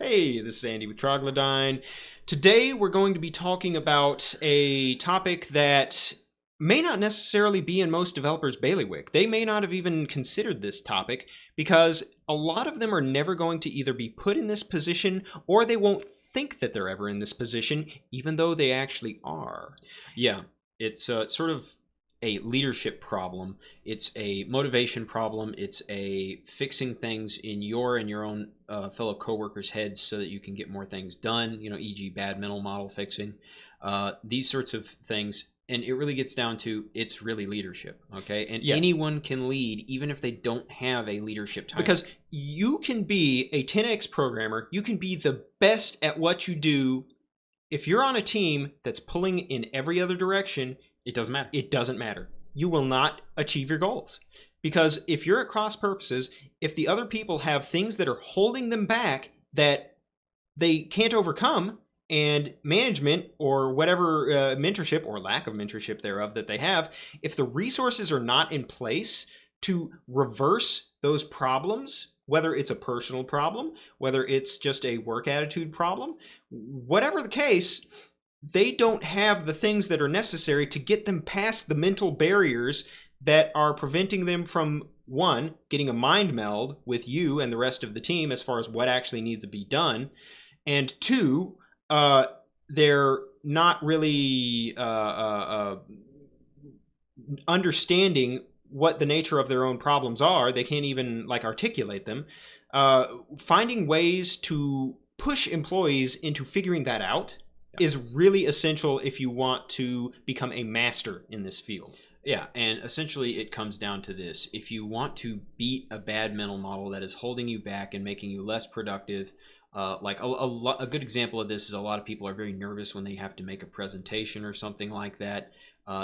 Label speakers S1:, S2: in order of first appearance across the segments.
S1: Hey, this is Andy with Troglodyne. Today we're going to be talking about a topic that may not necessarily be in most developers' bailiwick. They may not have even considered this topic because a lot of them are never going to either be put in this position or they won't think that they're ever in this position, even though they actually are. Yeah, it's sort of a leadership problem. It's a motivation problem. It's a fixing things in your and your own fellow coworkers' heads so that you can get more things done. E.g., bad mental model fixing. These sorts of things, and it really gets down to it's really leadership. Okay, and
S2: Yes.
S1: anyone can lead, even if they don't have a leadership title.
S2: Because you can be a 10x programmer, you can be the best at what you do. If you're on a team that's pulling in every other direction,
S1: it doesn't matter.
S2: It doesn't matter. You will not achieve your goals. Because if you're at cross purposes, if the other people have things that are holding them back that they can't overcome, and management or whatever mentorship or lack of mentorship thereof that they have, if the resources are not in place to reverse those problems, whether it's a personal problem, whether it's just a work attitude problem, whatever the case, they don't have the things that are necessary to get them past the mental barriers that are preventing them from, one, getting a mind meld with you and the rest of the team as far as what actually needs to be done, and two, they're not really understanding what the nature of their own problems are. They can't even articulate them. Finding ways to push employees into figuring that out is really essential if you want to become a master in this field.
S1: Yeah, and essentially it comes down to this. If you want to beat a bad mental model that is holding you back and making you less productive, a good example of this is a lot of people are very nervous when they have to make a presentation or something like that.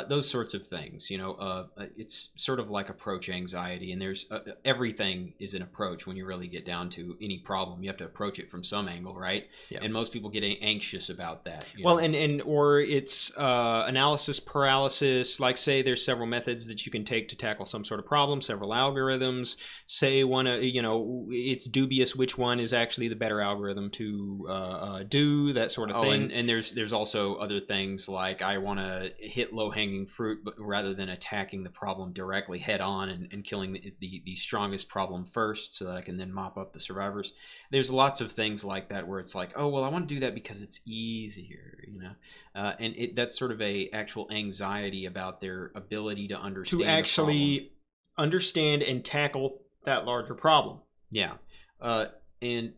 S1: Those sorts of things, it's sort of like approach anxiety, and there's everything is an approach when you really get down to any problem. You have to approach it from some angle, right?
S2: Yeah.
S1: And most people get anxious about that.
S2: Well, or it's analysis paralysis. Like, say there's several methods that you can take to tackle some sort of problem, several algorithms. Say one, it's dubious which one is actually the better algorithm to do, that sort of thing.
S1: And there's also other things like I want to hit low hanging fruit, but rather than attacking the problem directly head on and killing the strongest problem first so that I can then mop up the survivors. There's lots of things like that where it's like, oh, well, I want to do that because it's easier, and that's sort of a actual anxiety about their ability to understand
S2: to actually understand and tackle that larger problem.
S1: Yeah. And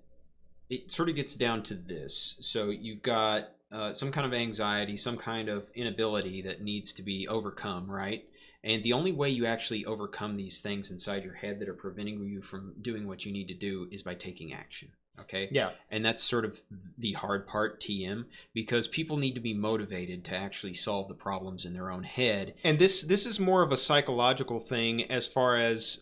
S1: it sort of gets down to this. So you've got some kind of anxiety, some kind of inability that needs to be overcome, right? And the only way you actually overcome these things inside your head that are preventing you from doing what you need to do is by taking action. Okay.
S2: Yeah.
S1: And that's sort of the hard part, TM, because people need to be motivated to actually solve the problems in their own head.
S2: And this is more of a psychological thing as far as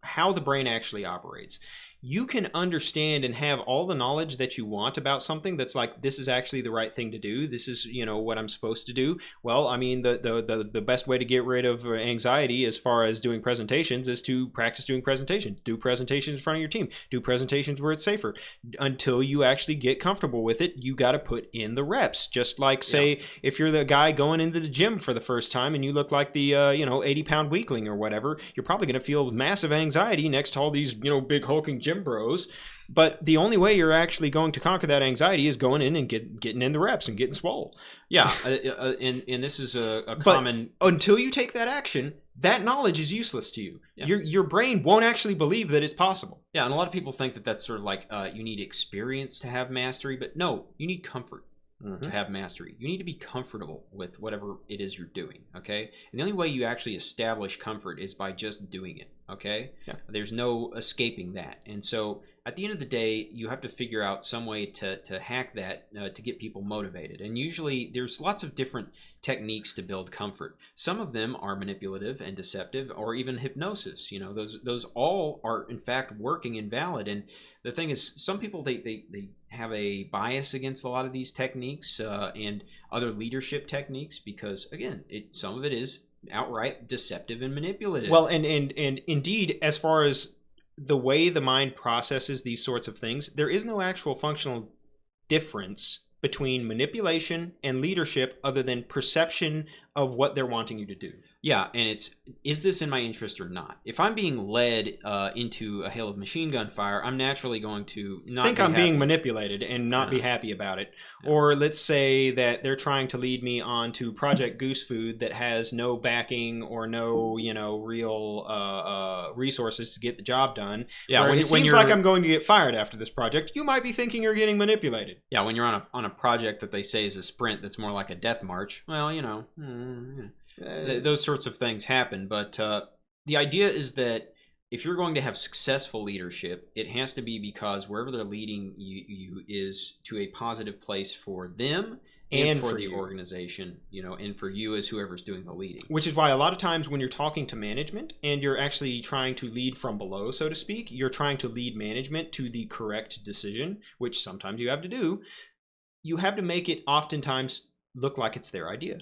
S2: how the brain actually operates. You can understand and have all the knowledge that you want about something that's like, this is actually the right thing to do. This is, what I'm supposed to do. Well, I mean, the best way to get rid of anxiety as far as doing presentations is to practice doing presentations. Do presentations in front of your team. Do presentations where it's safer. Until you actually get comfortable with it, you got to put in the reps. Just like, say, if you're the guy going into the gym for the first time and you look like the, 80-pound weakling or whatever, you're probably going to feel massive anxiety next to all these, big hulking gym bros. But the only way you're actually going to conquer that anxiety is going in and getting in the reps and getting swole.
S1: Yeah, and this is a common...
S2: But until you take that action, that knowledge is useless to you. Yeah. Your brain won't actually believe that it's possible.
S1: Yeah, and a lot of people think that that's sort of like you need experience to have mastery, but no, you need comfort. To have mastery. You need to be comfortable with whatever it is you're doing, okay? And the only way you actually establish comfort is by just doing it, okay?
S2: Yeah.
S1: There's no escaping that. And so at the end of the day, you have to figure out some way to hack that to get people motivated. And usually there's lots of different techniques to build comfort. Some of them are manipulative and deceptive, or even hypnosis. Those all are in fact working and valid. And the thing is, some people they have a bias against a lot of these techniques and other leadership techniques because, again, some of it is outright deceptive and manipulative.
S2: Well, and indeed, as far as the way the mind processes these sorts of things, there is no actual functional difference between manipulation and leadership other than perception of what they're wanting you to do.
S1: Yeah, and is this in my interest or not? If I'm being led into a hail of machine gun fire, I'm naturally going to not
S2: think
S1: be
S2: I'm
S1: happy.
S2: being manipulated and not be happy about it. Yeah. Or let's say that they're trying to lead me onto Project Goose Food that has no backing or no, real resources to get the job done.
S1: Yeah,
S2: when it seems like I'm going to get fired after this project, you might be thinking you're getting manipulated.
S1: Yeah, when you're on a project that they say is a sprint that's more like a death march, well, those sorts of things happen. But the idea is that if you're going to have successful leadership, it has to be because wherever they're leading you is to a positive place for them and for the organization, and for you as whoever's doing the leading.
S2: Which is why a lot of times when you're talking to management and you're actually trying to lead from below, so to speak, you're trying to lead management to the correct decision, which sometimes you have to do. You have to make it oftentimes look like it's their idea.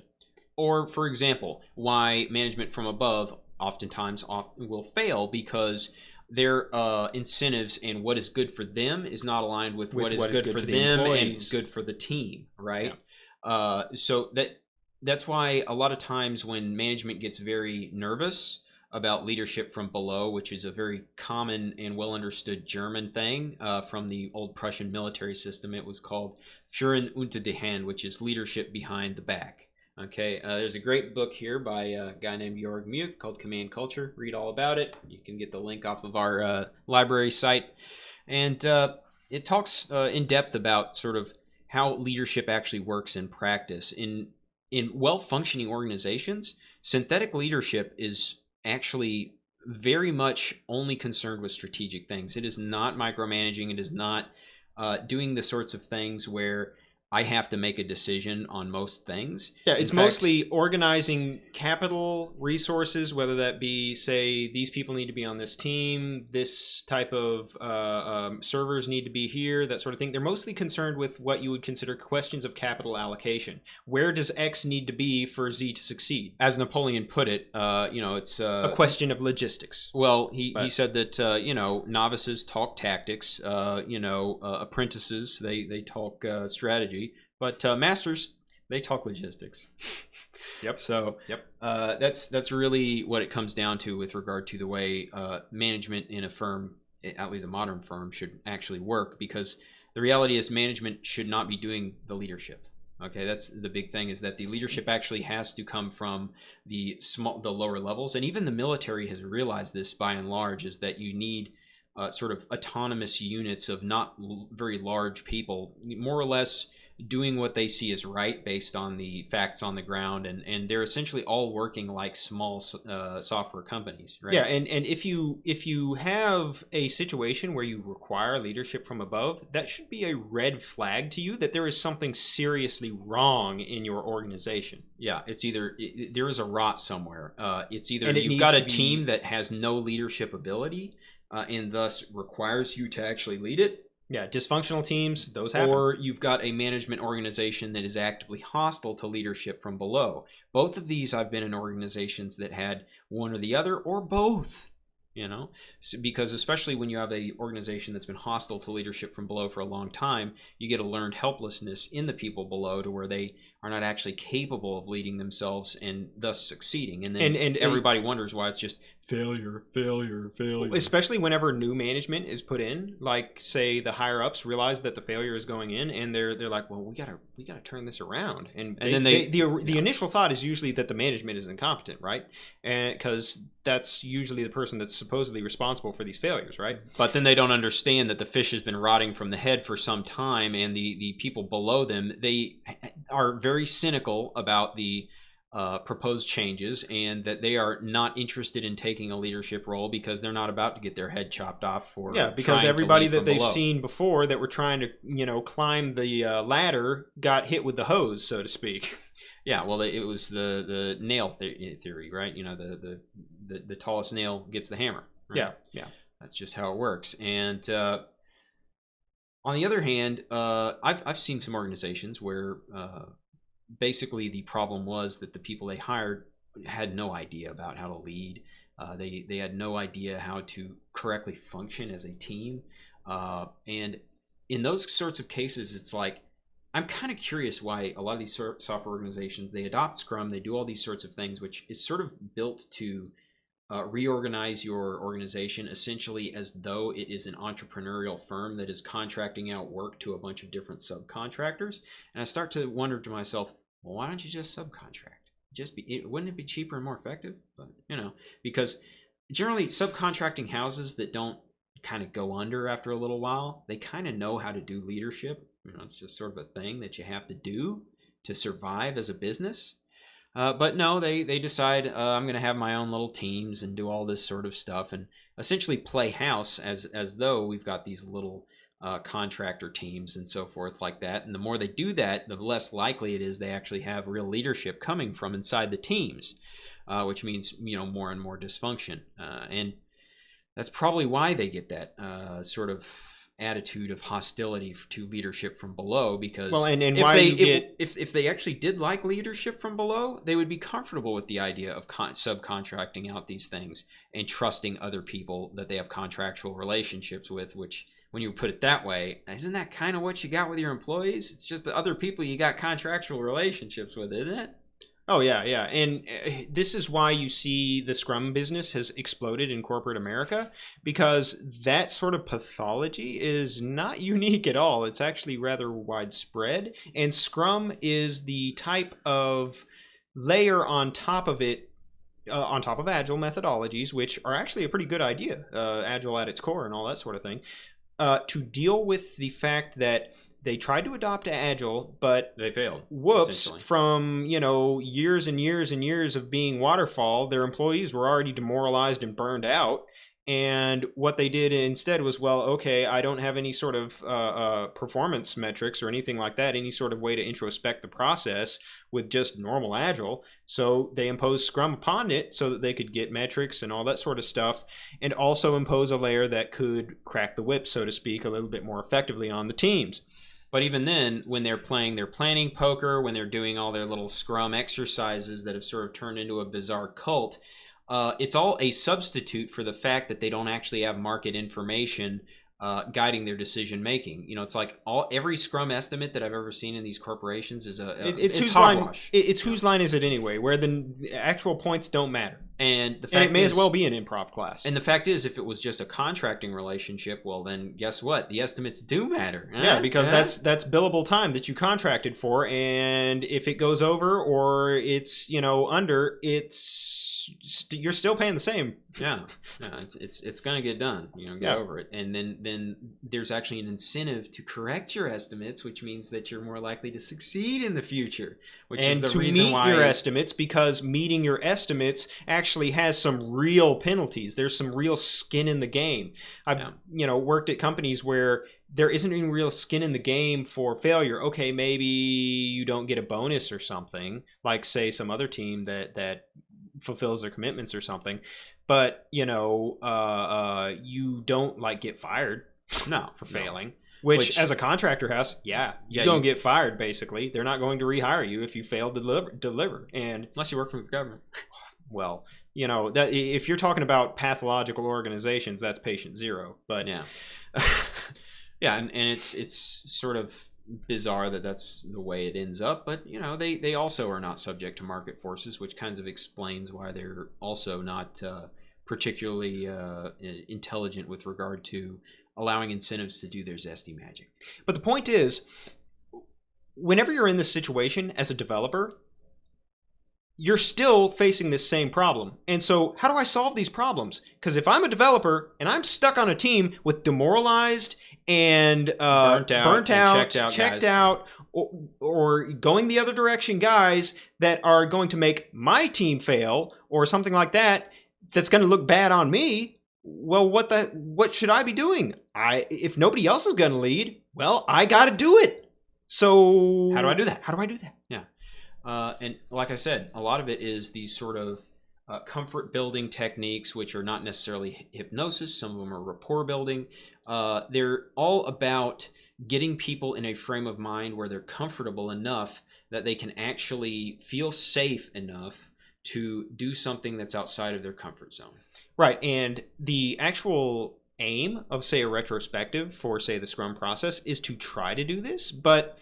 S1: Or, for example, why management from above oftentimes will fail because their incentives and what is good for them is not aligned with what is good for them and good for the team, right? Yeah. So that's why a lot of times when management gets very nervous about leadership from below, which is a very common and well understood German thing from the old Prussian military system, it was called Führen unter die Hand, which is leadership behind the back. Okay, there's a great book here by a guy named Jörg Muth called Command Culture. Read all about it. You can get the link off of our library site. And it talks in depth about sort of how leadership actually works in practice. In well-functioning organizations, synthetic leadership is actually very much only concerned with strategic things. It is not micromanaging. It is not doing the sorts of things where I have to make a decision on most things.
S2: Yeah, it's mostly organizing capital resources, whether that be, say, these people need to be on this team, this type of servers need to be here, that sort of thing. They're mostly concerned with what you would consider questions of capital allocation. Where does X need to be for Z to succeed?
S1: As Napoleon put it, it's
S2: a question of logistics.
S1: Well, he said that, novices talk tactics, apprentices, they talk strategy. But masters, they talk logistics.
S2: Yep.
S1: So that's really what it comes down to with regard to the way management in a firm, at least a modern firm, should actually work. Because the reality is management should not be doing the leadership. Okay, that's the big thing, is that the leadership actually has to come from the lower levels. And even the military has realized this by and large, is that you need sort of autonomous units of not very large people, more or less doing what they see as right based on the facts on the ground, and they're essentially all working like small software companies, right?
S2: Yeah, and if you have a situation where you require leadership from above, that should be a red flag to you that there is something seriously wrong in your organization.
S1: Yeah, it's either there is a rot somewhere. It's either you've got a team that has no leadership ability and thus requires you to actually lead it.
S2: Yeah, dysfunctional teams, those happen.
S1: Or you've got a management organization that is actively hostile to leadership from below. Both of these, I've been in organizations that had one or the other, or both, because especially when you have an organization that's been hostile to leadership from below for a long time, you get a learned helplessness in the people below to where they are not actually capable of leading themselves and thus succeeding. And then everybody wonders why it's just failure.
S2: Especially whenever new management is put in, like say the higher ups realize that the failure is going in, and they're like, well, we gotta turn this around. And then the initial thought is usually that the management is incompetent, right? And because that's usually the person that's supposedly responsible for these failures, right?
S1: But then they don't understand that the fish has been rotting from the head for some time, and the people below them, they are very cynical about the proposed changes, and that they are not interested in taking a leadership role because they're not about to get their head chopped off for
S2: because everybody that they've seen before that were trying to climb the ladder got hit with the hose, so to speak.
S1: Yeah, well, it was the nail theory, right? The tallest nail gets the hammer. Right?
S2: Yeah.
S1: That's just how it works. And on the other hand, I've seen some organizations where basically the problem was that the people they hired had no idea about how to lead.
S2: They had no idea how to correctly function as a team, and in those sorts of cases, it's like I'm kind of curious why a lot of these software organizations they adopt Scrum, they do all these sorts of things, which is sort of built to reorganize your organization essentially as though it is an entrepreneurial firm that is contracting out work to a bunch of different subcontractors. And I start to wonder to myself, well, why don't you just subcontract? Wouldn't it be cheaper and more effective? But because generally subcontracting houses that don't kind of go under after a little while, they kind of know how to do leadership. It's just sort of a thing that you have to do to survive as a business. But no, they decide I'm going to have my own little teams and do all this sort of stuff and essentially play house as though we've got these little contractor teams and so forth like that. And the more they do that, the less likely it is they actually have real leadership coming from inside the teams, which means more and more dysfunction. And that's probably why they get that sort of attitude of hostility to leadership from below, because if they actually did like leadership from below, they would be comfortable with the idea of subcontracting out these things and trusting other people that they have contractual relationships with, which when you put it that way, isn't that kind of what you got with your employees? It's just the other people you got contractual relationships with, isn't it?
S1: Oh, yeah. And this is why you see the Scrum business has exploded in corporate America, because that sort of pathology is not unique at all. It's actually rather widespread. And Scrum is the type of layer on top of it, on top of Agile methodologies, which are actually a pretty good idea, Agile at its core and all that sort of thing, to deal with the fact that they tried to adopt Agile, but
S2: they failed.
S1: Whoops! From years and years and years of being waterfall, their employees were already demoralized and burned out. And what they did instead was, well, okay, I don't have any sort of performance metrics or anything like that, any sort of way to introspect the process with just normal Agile. So they imposed Scrum upon it so that they could get metrics and all that sort of stuff, and also impose a layer that could crack the whip, so to speak, a little bit more effectively on the teams.
S2: But even then, when they're playing their planning poker, when they're doing all their little Scrum exercises that have sort of turned into a bizarre cult, it's all a substitute for the fact that they don't actually have market information guiding their decision making. It's like every Scrum estimate that I've ever seen in these corporations is it's hogwash.
S1: Whose line is it anyway? Where the actual points don't matter.
S2: And
S1: it may as well be an improv class.
S2: And the fact is, if it was just a contracting relationship, well, then guess what? The estimates do matter.
S1: Yeah, because that's billable time that you contracted for, and if it goes over or it's under, you're still paying the same.
S2: Yeah, it's gonna get done. Get over it, and then there's actually an incentive to correct your estimates, which means that you're more likely to succeed in the future. Which is the reason why
S1: your estimates, because meeting your estimates actually has some real penalties. There's some real skin in the game. I've worked at companies where there isn't any real skin in the game for failure. Okay, maybe you don't get a bonus or something, like say some other team that fulfills their commitments or something, but you don't get fired for failing. Which as a contractor has, you're going to get fired, basically. They're not going to rehire you if you fail to deliver. And
S2: unless you work for the government.
S1: Well, that if you're talking about pathological organizations, that's patient zero. But
S2: yeah. And it's sort of bizarre that that's the way it ends up. But, they also are not subject to market forces, which kind of explains why they're also not particularly intelligent with regard to allowing incentives to do their zesty magic.
S1: But the point is, whenever you're in this situation as a developer, you're still facing this same problem. And so how do I solve these problems? Because if I'm a developer and I'm stuck on a team with demoralized and burnt out, checked out, or going the other direction guys that are going to make my team fail or something like that, that's going to look bad on me, well, what should I be doing? If nobody else is going to lead, well, I got to do it. So
S2: how do I do that?
S1: Yeah.
S2: And like I said, a lot of it is these sort of comfort building techniques, which are not necessarily hypnosis. Some of them are rapport building. They're all about getting people in a frame of mind where they're comfortable enough that they can actually feel safe enough to do something that's outside of their comfort zone.
S1: Right, and the actual aim of, say, a retrospective for, say, the Scrum process is to try to do this, but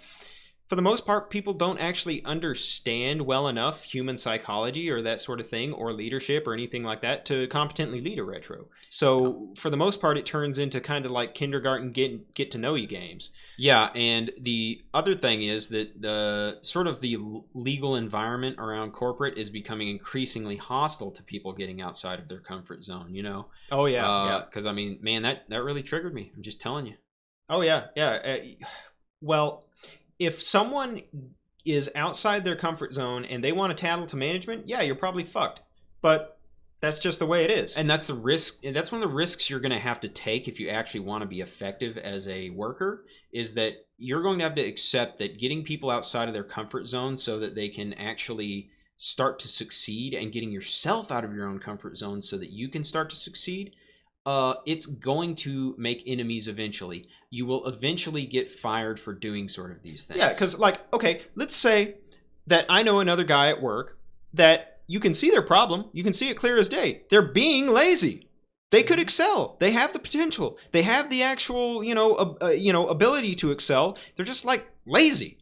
S1: for the most part, people don't actually understand well enough human psychology or that sort of thing, or leadership or anything like that, to competently lead a retro. So for the most part, it turns into kind of like kindergarten get to know you games.
S2: Yeah, and the other thing is that the sort of the legal environment around corporate is becoming increasingly hostile to people getting outside of their comfort zone, you know?
S1: Oh, yeah.
S2: Because, I mean, man, that really triggered me. I'm just telling you.
S1: Oh, yeah. Well, if someone is outside their comfort zone and they want to tattle to management, yeah, you're probably fucked. But that's just the way it is.
S2: And that's the risk. And that's one of the risks you're going to have to take if you actually want to be effective as a worker, is that you're going to have to accept that getting people outside of their comfort zone so that they can actually start to succeed, and getting yourself out of your own comfort zone so that you can start to succeed, it's going to make enemies eventually. You will eventually get fired for doing sort of these things.
S1: Yeah, because, like, okay, let's say that I know another guy at work that you can see their problem. You can see it clear as day. They're being lazy. They could excel. They have the potential. They have the actual, ability to excel. They're just, like, lazy.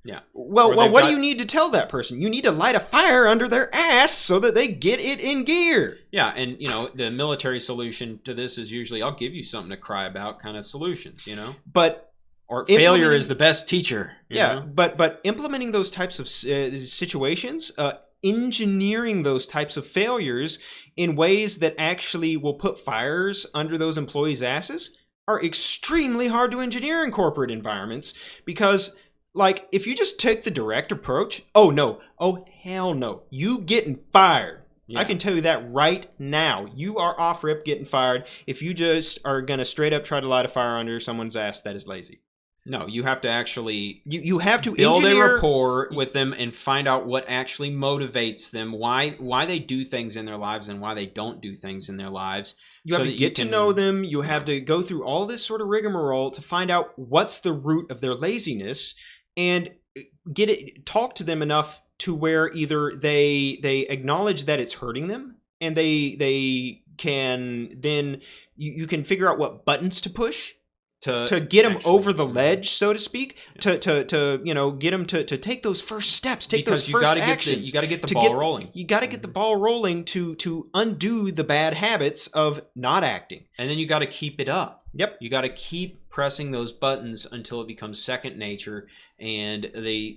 S2: Yeah.
S1: Well, what do you need to tell that person? You need to light a fire under their ass so that they get it in gear.
S2: Yeah, and, the military solution to this is usually, I'll give you something to cry about kind of solutions,
S1: But
S2: or failure is the best teacher.
S1: Yeah, but implementing those types of situations, engineering those types of failures in ways that actually will put fires under those employees' asses are extremely hard to engineer in corporate environments, because, like, if you just take the direct approach, oh hell no, you getting fired. Yeah. I can tell you that right now. You are off rip getting fired if you just are going to straight up try to light a fire under someone's ass that is lazy.
S2: No, you have to actually
S1: you have to
S2: build a rapport with them and find out what actually motivates them, why they do things in their lives and why they don't do things in their lives.
S1: You have to get to know them. You have to go through all this sort of rigmarole to find out what's the root of their laziness, and talk to them enough to where either they acknowledge that it's hurting them, and they can then you can figure out what buttons to push to get them over the ledge, so to speak, to get them to take those first steps, those first actions.
S2: You got to get the ball rolling.
S1: You got to get the ball rolling to undo the bad habits of not acting.
S2: And then you got to keep it up.
S1: Yep.
S2: You got to keep pressing those buttons until it becomes second nature, and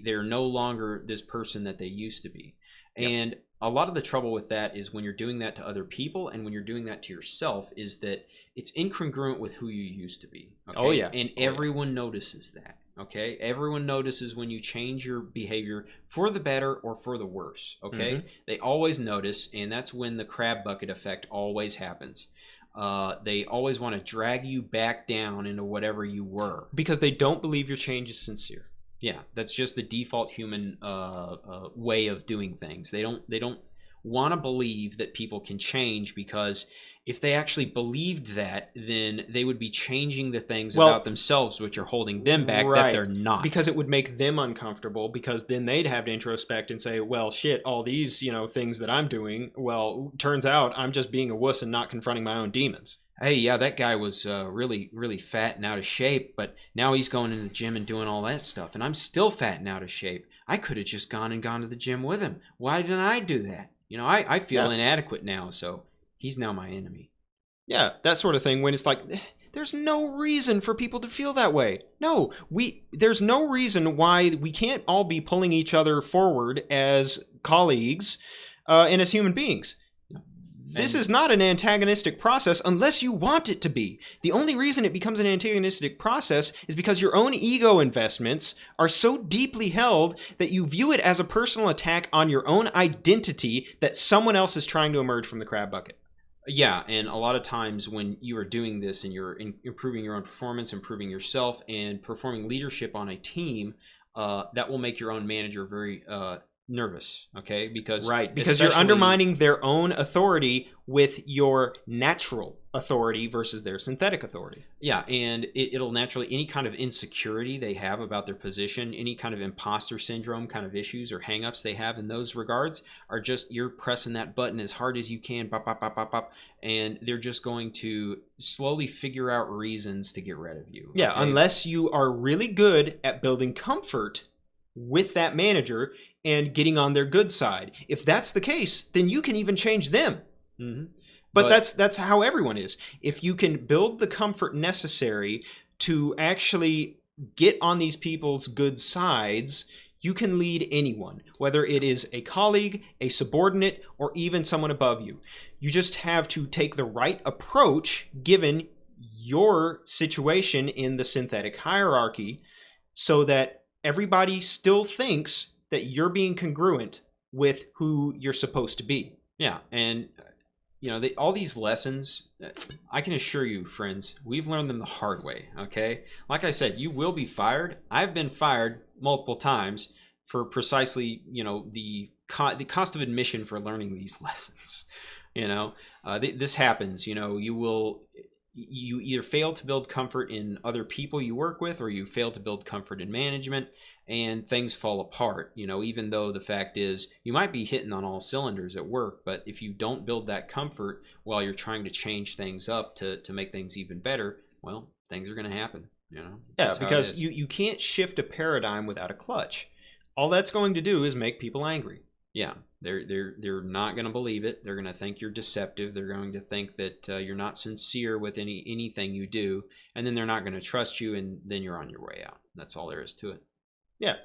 S2: they're no longer this person that they used to be. Yep. And a lot of the trouble with that is when you're doing that to other people and when you're doing that to yourself, is that it's incongruent with who you used to be. Okay?
S1: Oh, yeah.
S2: And everyone notices that. Okay? Everyone notices when you change your behavior for the better or for the worse. Okay? Mm-hmm. They always notice, and that's when the crab bucket effect always happens. They always want to drag you back down into whatever you were.
S1: Because they don't believe your change is sincere.
S2: Yeah, that's just the default human way of doing things. They don't want to believe that people can change, because if they actually believed that, then they would be changing the things about themselves which are holding them back, that they're not.
S1: Because it would make them uncomfortable, because then they'd have to introspect and say, well, shit, all these, things that I'm doing, well, turns out I'm just being a wuss and not confronting my own demons.
S2: Hey, yeah, that guy was really, really fat and out of shape, but now he's going in the gym and doing all that stuff, and I'm still fat and out of shape. I could have just gone to the gym with him. Why didn't I do that? I feel inadequate now, so he's now my enemy.
S1: Yeah, that sort of thing, when it's like, there's no reason for people to feel that way. No, there's no reason why we can't all be pulling each other forward as colleagues and as human beings. This is not an antagonistic process unless you want it to be. The only reason it becomes an antagonistic process is because your own ego investments are so deeply held that you view it as a personal attack on your own identity that someone else is trying to emerge from the crab bucket.
S2: Yeah, and a lot of times when you are doing this and you're improving your own performance, improving yourself, and performing leadership on a team, that will make your own manager very nervous, okay? Because
S1: right, because you're undermining their own authority with your natural authority versus their synthetic authority.
S2: Yeah, and it'll naturally, any kind of insecurity they have about their position, any kind of imposter syndrome kind of issues or hangups they have in those regards are just, you're pressing that button as hard as you can, bop, bop, bop, bop, bop, and they're just going to slowly figure out reasons to get rid of you.
S1: Yeah,
S2: okay?
S1: unless you are really good at building comfort with that manager and getting on their good side. If that's the case, then you can even change them.
S2: Mm-hmm.
S1: But that's how everyone is. If you can build the comfort necessary to actually get on these people's good sides, you can lead anyone, whether it is a colleague, a subordinate, or even someone above you. You just have to take the right approach given your situation in the synthetic hierarchy so that everybody still thinks that you're being congruent with who you're supposed to be.
S2: Yeah, and you know, all these lessons, I can assure you, friends, we've learned them the hard way, okay? Like I said, you will be fired. I've been fired multiple times for precisely, you know, the cost of admission for learning these lessons. You know, this happens. You know, you either fail to build comfort in other people you work with, or you fail to build comfort in management, and things fall apart. You know, even though the fact is you might be hitting on all cylinders at work, but if you don't build that comfort while you're trying to change things up to make things even better, well, things are going to happen. You know,
S1: yeah, because you can't shift a paradigm without a clutch. All that's going to do is make people angry.
S2: Yeah, they're not going to believe it. They're going to think you're deceptive. They're going to think that you're not sincere with anything you do, and then they're not going to trust you, and then you're on your way out. That's all there is to it.
S1: Yeah.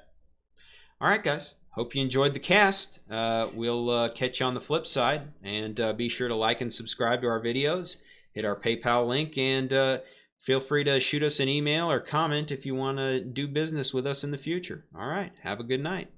S2: All right, guys. Hope you enjoyed the cast. We'll catch you on the flip side, and be sure to like and subscribe to our videos. Hit our PayPal link, and feel free to shoot us an email or comment if you want to do business with us in the future. All right. Have a good night.